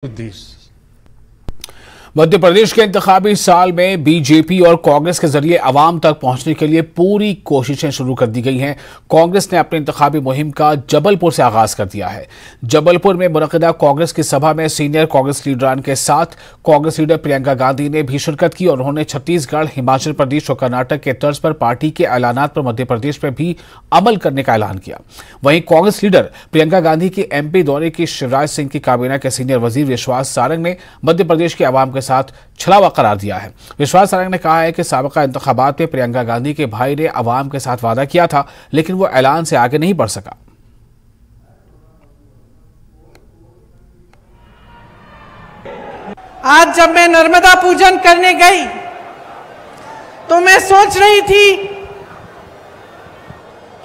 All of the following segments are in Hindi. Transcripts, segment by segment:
this. मध्य प्रदेश के इंतखाबी साल में बीजेपी और कांग्रेस के जरिए अवाम तक पहुंचने के लिए पूरी कोशिशें शुरू कर दी गई हैं। कांग्रेस ने अपनी इंतखाबी मुहिम का जबलपुर से आगाज कर दिया है। जबलपुर में मुनक़िदा कांग्रेस की सभा में सीनियर कांग्रेस लीडरान के साथ कांग्रेस लीडर प्रियंका गांधी ने भी शिरकत की और उन्होंने छत्तीसगढ़, हिमाचल प्रदेश और कर्नाटक के तर्ज पर पार्टी के ऐलानात पर मध्य प्रदेश में भी अमल करने का ऐलान किया। वहीं कांग्रेस लीडर प्रियंका गांधी के एमपी दौरे की शिवराज सिंह की काबीना के सीनियर वजीर विश्वास सारंग ने मध्य प्रदेश के अवाम के साथ छलावा करार दिया है। विश्वास सारंग ने कहा है कि साबिका इंतखाबात में प्रियंका गांधी के भाई ने अवाम के साथ वादा किया था, लेकिन वो ऐलान से आगे नहीं बढ़ सका। आज जब मैं नर्मदा पूजन करने गई तो मैं सोच रही थी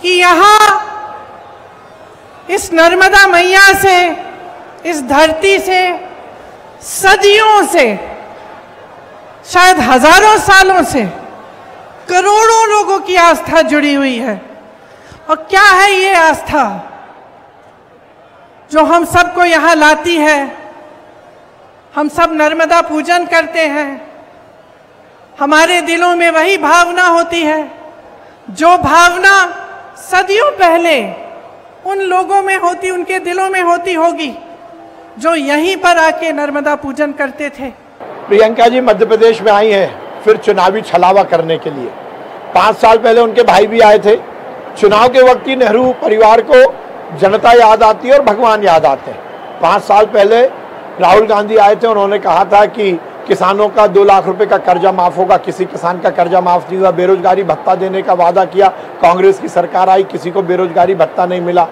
कि यहां इस नर्मदा मैया से, इस धरती से सदियों से, शायद हजारों सालों से करोड़ों लोगों की आस्था जुड़ी हुई है। और क्या है ये आस्था जो हम सबको यहां लाती है? हम सब नर्मदा पूजन करते हैं, हमारे दिलों में वही भावना होती है जो भावना सदियों पहले उन लोगों में होती, उनके दिलों में होती होगी जो यहीं पर आके नर्मदा पूजन करते थे। प्रियंका जी मध्य प्रदेश में आई हैं फिर चुनावी छलावा करने के लिए। 5 साल पहले उनके भाई भी आए थे। चुनाव के वक्त ही नेहरू परिवार को जनता याद आती है और भगवान याद आते हैं। 5 साल पहले राहुल गांधी आए थे, उन्होंने कहा था कि किसानों का 2 लाख रुपए का कर्जा माफ होगा। किसी किसान का कर्जा माफ नहीं हुआ। बेरोजगारी भत्ता देने का वादा किया, कांग्रेस की सरकार आई, किसी को बेरोजगारी भत्ता नहीं मिला।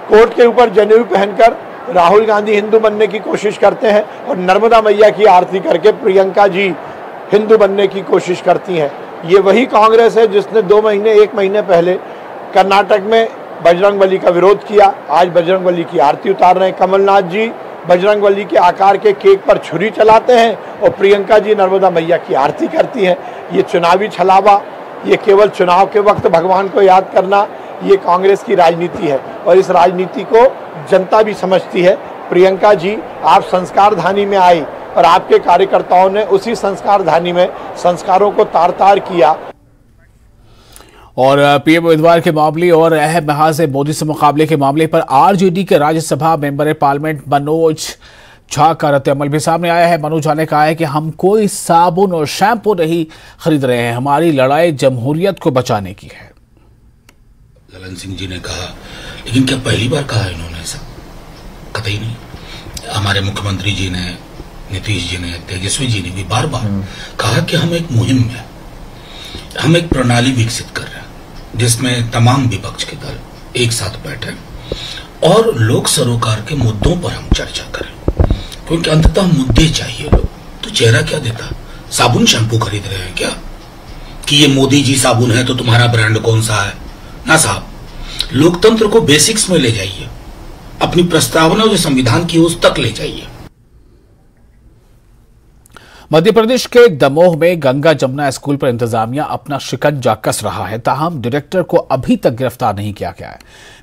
कोर्ट के ऊपर जनेऊ पहनकर राहुल गांधी हिंदू बनने की कोशिश करते हैं और नर्मदा मैया की आरती करके प्रियंका जी हिंदू बनने की कोशिश करती हैं। ये वही कांग्रेस है जिसने 1 महीने पहले कर्नाटक में बजरंगबली का विरोध किया। आज बजरंगबली की आरती उतार रहे हैं। कमलनाथ जी बजरंगबली के आकार के केक पर छुरी चलाते हैं और प्रियंका जी नर्मदा मैया की आरती करती हैं। ये चुनावी छलावा, ये केवल चुनाव के वक्त भगवान को याद करना, ये कांग्रेस की राजनीति है और इस राजनीति को जनता भी समझती है। प्रियंका जी, आप संस्कार धानी में आई और आपके कार्यकर्ताओं ने उसी संस्कार धानी में संस्कारों को तार तार किया। और पीएम उम्मीदवार के मामले और अहम महाज मोदी से मुकाबले के मामले पर आरजेडी के राज्यसभा मेंबर पार्लियामेंट मनोज झा का रद्द-ए-अमल भी सामने आया है। मनोज झा ने कहा है कि हम कोई साबुन और शैम्पू नहीं खरीद रहे हैं, हमारी लड़ाई जमहूरियत को बचाने की है। ललन सिंह जी ने कहा, लेकिन क्या पहली बार कहा इन्होंने ऐसा? कतई नहीं। हमारे मुख्यमंत्री जी ने, नीतीश जी ने, तेजस्वी जी ने भी बार बार कहा कि हम एक मुहिम में, हम एक प्रणाली विकसित कर रहे हैं जिसमें तमाम विपक्ष के दल एक साथ बैठे और लोक सरोकार के मुद्दों पर हम चर्चा करें, क्योंकि अंततः मुद्दे चाहिए। लोग तो चेहरा क्या देता? साबुन शैम्पू खरीद रहे हैं क्या कि ये मोदी जी साबुन है तो तुम्हारा ब्रांड कौन सा है? ना साहब, लोकतंत्र को बेसिक्स में ले जाइए, अपनी प्रस्तावना जो संविधान की उस तक ले जाइए। मध्य प्रदेश के दमोह में गंगा जमुना स्कूल पर इंतजामिया अपना शिकंजा कस रहा है, ताहम डायरेक्टर को अभी तक गिरफ्तार नहीं किया गया है।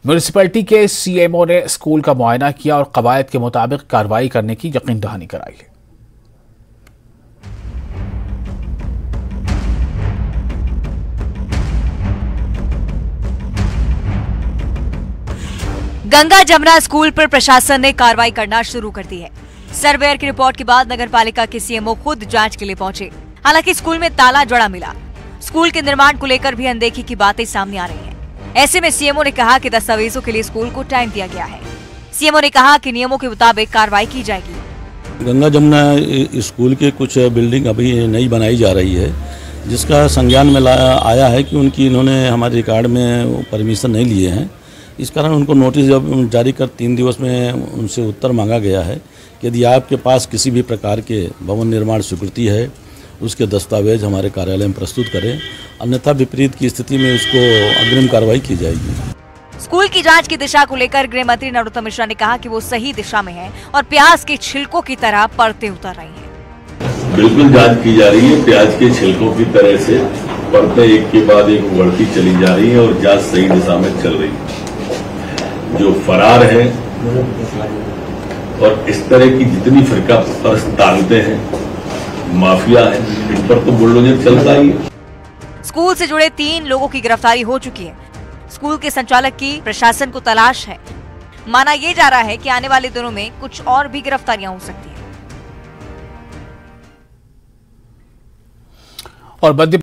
म्युनिसिपैलिटी के सीएमओ ने स्कूल का मुआयना किया और कवायद के मुताबिक कार्रवाई करने की यकीन दहानी कराई है। गंगा जमुना स्कूल पर प्रशासन ने कार्रवाई करना शुरू कर दी है। सर्वेयर की रिपोर्ट के बाद नगरपालिका के सीएमओ खुद जांच के लिए पहुंचे। हालांकि स्कूल में ताला जड़ा मिला। स्कूल के निर्माण को लेकर भी अनदेखी की बातें सामने आ रही हैं। ऐसे में सीएमओ ने कहा कि दस्तावेजों के लिए स्कूल को टाइम दिया गया है। सीएमओ ने कहा कि नियमों के मुताबिक कार्रवाई की जाएगी। गंगा जमुना स्कूल की कुछ बिल्डिंग अभी नई बनाई जा रही है, जिसका संज्ञान में आया है कि उनकी इन्होंने हमारे रिकॉर्ड में परमिशन नहीं लिए हैं। इस कारण उनको नोटिस जारी कर 3 दिवस में उनसे उत्तर मांगा गया है कि यदि आपके पास किसी भी प्रकार के भवन निर्माण स्वीकृति है, उसके दस्तावेज हमारे कार्यालय में प्रस्तुत करें, अन्यथा विपरीत की स्थिति में उसको अग्रिम कार्रवाई की जाएगी। स्कूल की जांच की दिशा को लेकर गृह मंत्री नरोत्तम मिश्रा ने कहा कि वो सही दिशा में है और प्याज के छिलकों की तरह परतें उतर रही हैं। बिल्कुल जांच की जा रही है, प्याज के छिलकों की तरह से परतें एक के बाद एक उभरती चली जा रही है और जांच सही दिशा में चल रही है। जो फरार है और इस तरह की जितनी फिरका परस्त ताकतें हैं, माफिया है, इन पर तो बुलडोजर चलता ही है। स्कूल से जुड़े 3 लोगों की गिरफ्तारी हो चुकी है। स्कूल के संचालक की प्रशासन को तलाश है। माना यह जा रहा है कि आने वाले दिनों में कुछ और भी गिरफ्तारियां हो सकती हैं। और